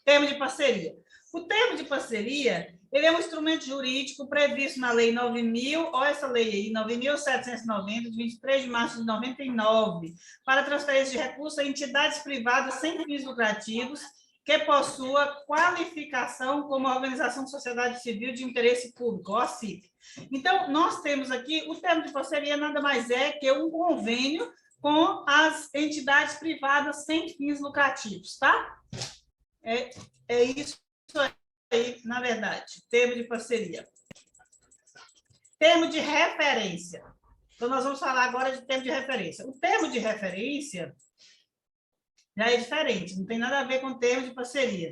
Termo de parceria. O termo de parceria, ele é um instrumento jurídico previsto na Lei 9.000, olha essa lei aí, 9.790, de 23 de março de 99, para transferência de recursos a entidades privadas sem fins lucrativos que possua qualificação como organização de sociedade civil de interesse público, OCIP. Então, nós temos aqui, o termo de parceria nada mais é que um convênio com as entidades privadas sem fins lucrativos, tá? É isso aí, na verdade, termo de parceria. Termo de referência. Então, nós vamos falar agora de termo de referência. O termo de referência já é diferente, não tem nada a ver com termo de parceria.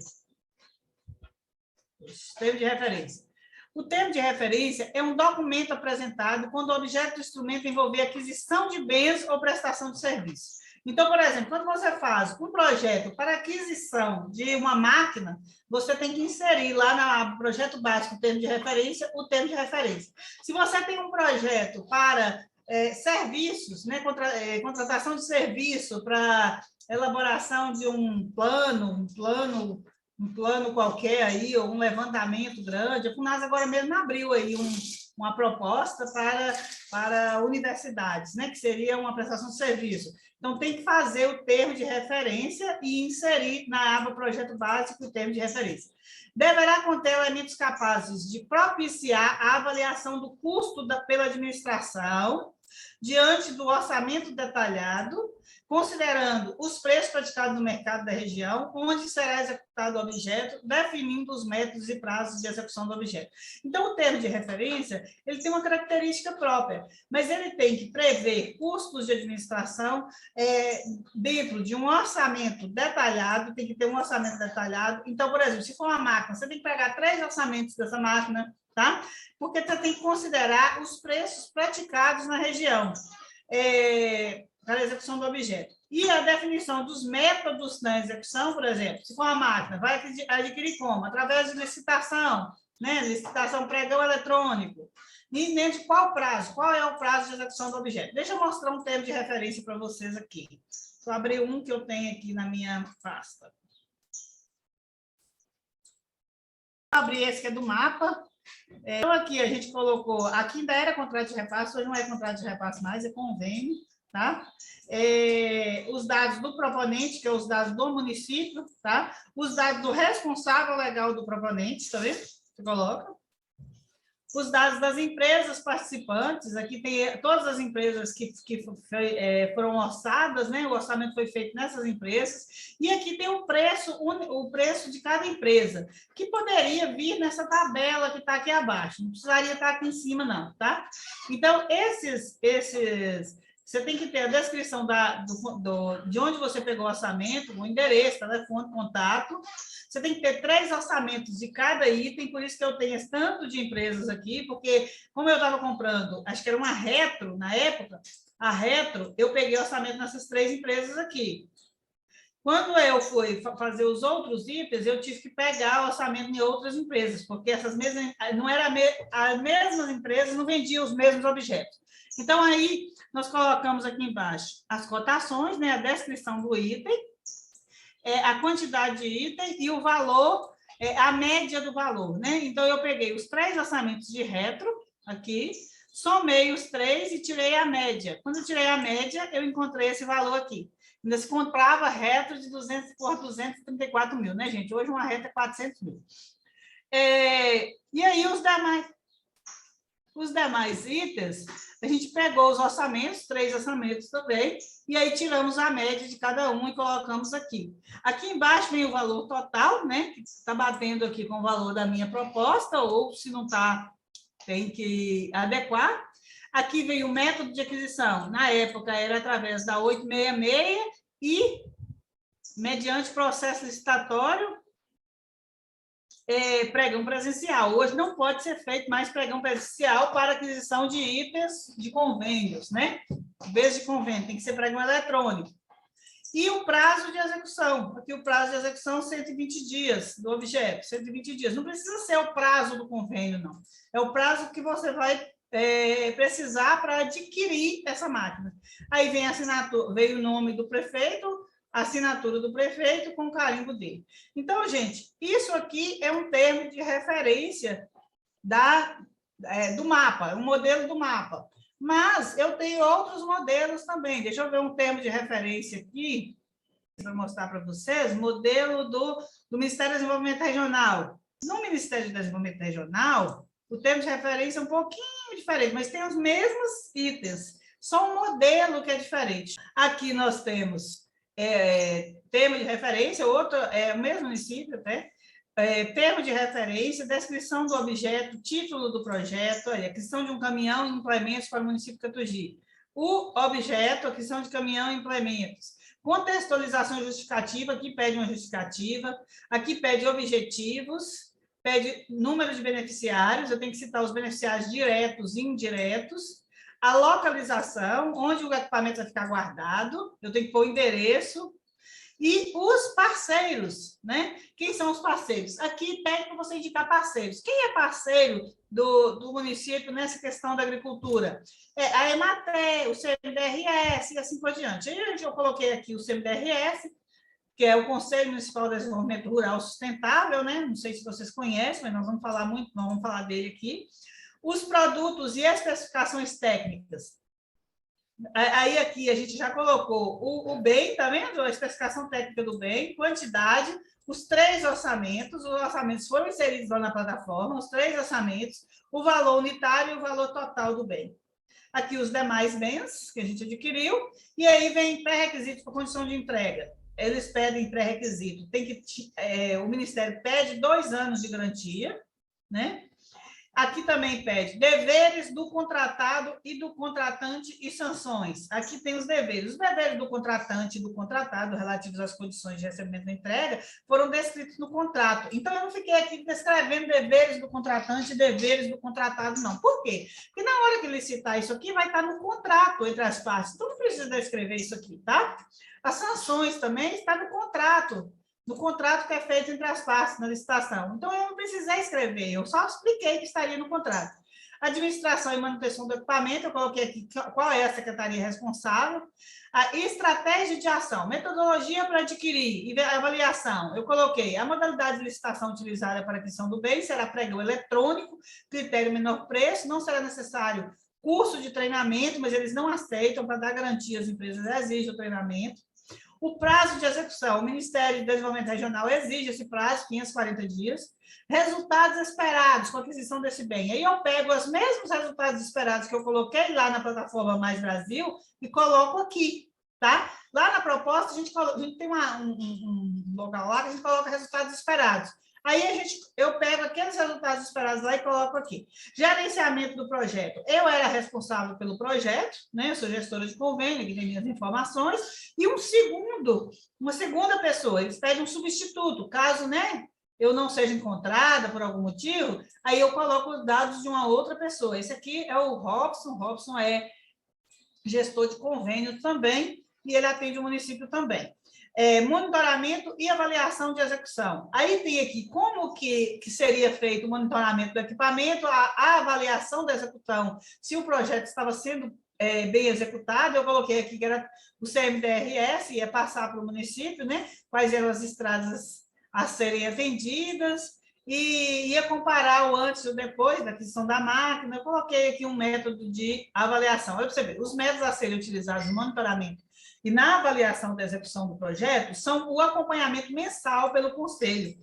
Termo de referência. O termo de referência é um documento apresentado quando o objeto do instrumento envolver aquisição de bens ou prestação de serviço. Então, por exemplo, quando você faz um projeto para aquisição de uma máquina, você tem que inserir lá no projeto básico, o termo de referência, o termo de referência. Se você tem um projeto para serviços, né, contratação de serviço para elaboração de um plano qualquer aí, ou um levantamento grande. A FUNASA agora mesmo abriu aí uma proposta para universidades, né, que seria uma prestação de serviço. Então, tem que fazer o termo de referência e inserir na aba projeto básico o termo de referência. Deverá conter elementos capazes de propiciar a avaliação do custo pela administração diante do orçamento detalhado, considerando os preços praticados no mercado da região, onde será executado o objeto, definindo os métodos e prazos de execução do objeto. Então, o termo de referência, ele tem uma característica própria, mas ele tem que prever custos de administração dentro de um orçamento detalhado, tem que ter um orçamento detalhado. Então, por exemplo, se for uma máquina, você tem que pegar 3 orçamentos dessa máquina, tá? Porque você tem que considerar os preços praticados na região para a execução do objeto. E a definição dos métodos da execução, por exemplo, se for uma máquina, vai adquirir como? Através de licitação, né? Licitação pregão eletrônico. E dentro de qual prazo? Qual é o prazo de execução do objeto? Deixa eu mostrar um termo de referência para vocês aqui. Vou abrir um que eu tenho aqui na minha pasta. Vou abrir esse que é do mapa. Então, aqui a gente colocou, aqui ainda era contrato de repasse, hoje não é contrato de repasse mais, é convênio, tá? Os dados do proponente, que é os dados do município, tá? Os dados do responsável legal do proponente, tá vendo? Você coloca. Os dados das empresas participantes, aqui tem todas as empresas que foram orçadas, né? O orçamento foi feito nessas empresas, e aqui tem o preço de cada empresa, que poderia vir nessa tabela que está aqui abaixo, não precisaria estar aqui em cima, não, tá? Então, você tem que ter a descrição de onde você pegou o orçamento, o endereço, telefone, contato. Você tem que ter 3 orçamentos de cada item, por isso que eu tenho esse tanto de empresas aqui, porque como eu estava comprando, acho que era uma Retro, na época, a Retro, eu peguei orçamento nessas 3 empresas aqui. Quando eu fui fazer os outros itens, eu tive que pegar orçamento em outras empresas, porque essas mesmas, não era as mesmas empresas não vendiam os mesmos objetos. Então, aí, nós colocamos aqui embaixo as cotações, né, a descrição do item, a quantidade de item e o valor, a média do valor, né? Então, eu peguei os 3 orçamentos de Retro, aqui, somei os 3 e tirei a média. Quando eu tirei a média, eu encontrei esse valor aqui. Ainda se comprava Retro de 200 por 234 mil, né, gente? Hoje uma Retro é 400 mil. E aí, os demais itens, a gente pegou os orçamentos, 3 orçamentos também, e aí tiramos a média de cada um e colocamos aqui. Aqui embaixo vem o valor total, né, que está batendo aqui com o valor da minha proposta, ou se não está, tem que adequar. Aqui vem o método de aquisição. Na época, era através da 866 e, mediante processo licitatório, pregão presencial. Hoje não pode ser feito mais pregão presencial para aquisição de itens de convênios, né? Em vez de convênio, tem que ser pregão eletrônico. E o prazo de execução. Aqui o prazo de execução 120 dias do objeto, 120 dias. Não precisa ser o prazo do convênio, não. É o prazo que você vai precisar para adquirir essa máquina. Aí vem a assinatura, veio o nome do prefeito, assinatura do prefeito com o carimbo dele. Então, gente, isso aqui é um termo de referência do mapa, um modelo do mapa. Mas eu tenho outros modelos também. Deixa eu ver um termo de referência aqui, para mostrar para vocês, modelo do Ministério do Desenvolvimento Regional. No Ministério do Desenvolvimento Regional, o termo de referência é um pouquinho diferente, mas tem os mesmos itens, só um modelo que é diferente. Aqui nós temos termo de referência, outro é o mesmo município, até, termo de referência, descrição do objeto, título do projeto, aquisição de um caminhão e implementos para o município de Catugi. O objeto, aquisição de caminhão e implementos. Contextualização justificativa, aqui pede uma justificativa, aqui pede objetivos, pede número de beneficiários, eu tenho que citar os beneficiários diretos e indiretos, a localização, onde o equipamento vai ficar guardado, eu tenho que pôr o endereço, e os parceiros, né? Quem são os parceiros? Aqui pede para você indicar parceiros. Quem é parceiro do município nessa questão da agricultura? A EMATE, o CMDRS e assim por diante. Aí eu coloquei aqui o CMDRS, que é o Conselho Municipal de Desenvolvimento Rural Sustentável, né? Não sei se vocês conhecem, mas nós vamos falar muito, nós vamos falar dele aqui. Os produtos e especificações técnicas. Aí aqui a gente já colocou o bem, tá vendo? A especificação técnica do bem, quantidade, os 3 orçamentos, os orçamentos foram inseridos lá na plataforma, os 3 orçamentos, o valor unitário e o valor total do bem. Aqui os demais bens que a gente adquiriu, e aí vem pré-requisitos para condição de entrega. Eles pedem pré-requisito, o Ministério pede 2 anos de garantia, né? Aqui também pede deveres do contratado e do contratante e sanções. Aqui tem os deveres. Os deveres do contratante e do contratado, relativos às condições de recebimento da entrega, foram descritos no contrato. Então, eu não fiquei aqui descrevendo deveres do contratante e deveres do contratado, não. Por quê? Porque na hora que licitar isso aqui, vai estar no contrato entre as partes. Então, não precisa descrever isso aqui, tá? As sanções também estão no contrato que é feito entre as partes na licitação. Então, eu não precisei escrever, eu só expliquei que estaria no contrato. Administração e manutenção do equipamento, eu coloquei aqui qual é a secretaria responsável. A estratégia de ação, metodologia para adquirir e avaliação, eu coloquei a modalidade de licitação utilizada para aquisição do bem, será pregão eletrônico, critério menor preço, não será necessário curso de treinamento, mas eles não aceitam, para dar garantia às empresas exigem o treinamento. O prazo de execução, o Ministério do Desenvolvimento Regional exige esse prazo, 540 dias. Resultados esperados com a aquisição desse bem. Aí eu pego os mesmos resultados esperados que eu coloquei lá na plataforma Mais Brasil e coloco aqui, tá? Lá na proposta, a gente tem um local lá que a gente coloca resultados esperados. Aí eu pego aqueles resultados esperados lá e coloco aqui. Gerenciamento do projeto. Eu era responsável pelo projeto, né? Eu sou gestora de convênio, que tem minhas informações, e uma segunda pessoa, eles pedem um substituto, caso, né, eu não seja encontrada por algum motivo, aí eu coloco os dados de uma outra pessoa. Esse aqui é o Robson é gestor de convênio também, e ele atende o município também. Monitoramento e avaliação de execução. Aí tem aqui como que seria feito o monitoramento do equipamento, a avaliação da execução, se o projeto estava sendo bem executado. Eu coloquei aqui que era o CMDRS, ia passar para o município, né? Quais eram as estradas a serem atendidas, e ia comparar o antes e o depois da aquisição da máquina. Eu coloquei aqui um método de avaliação. Olha para você ver, os métodos a serem utilizados no monitoramento e na avaliação da execução do projeto são o acompanhamento mensal pelo Conselho,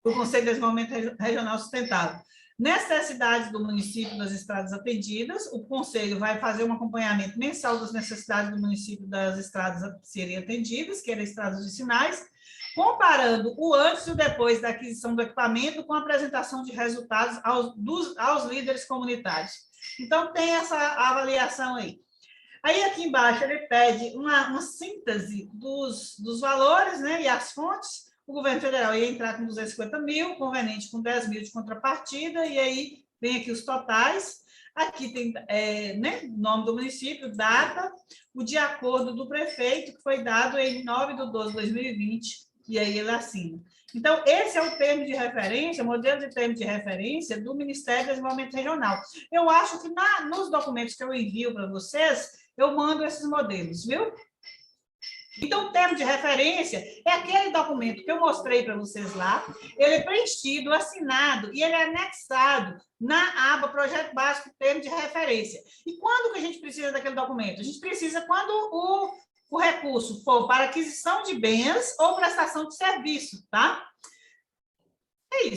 o Conselho de Desenvolvimento Regional Sustentável. Necessidades do município das estradas atendidas, o Conselho vai fazer um acompanhamento mensal das necessidades do município das estradas a serem atendidas, que eram estradas vicinais, comparando o antes e o depois da aquisição do equipamento com a apresentação de resultados aos líderes comunitários. Então, tem essa avaliação aí. Aí, aqui embaixo, ele pede uma síntese dos valores, né, e as fontes. O governo federal ia entrar com 250 mil, o conveniente com 10 mil de contrapartida, e aí vem aqui os totais. Aqui tem né, nome do município, data, o de acordo do prefeito, que foi dado em 9/12/2020, e aí ele assina. Então, esse é o termo de referência, modelo de termo de referência do Ministério do Desenvolvimento Regional. Eu acho que nos documentos que eu envio para vocês, eu mando esses modelos, viu? Então, o termo de referência é aquele documento que eu mostrei para vocês lá, ele é preenchido, assinado e ele é anexado na aba Projeto Básico Termo de Referência. E quando que a gente precisa daquele documento? A gente precisa quando o recurso for para aquisição de bens ou prestação de serviço, tá? É isso.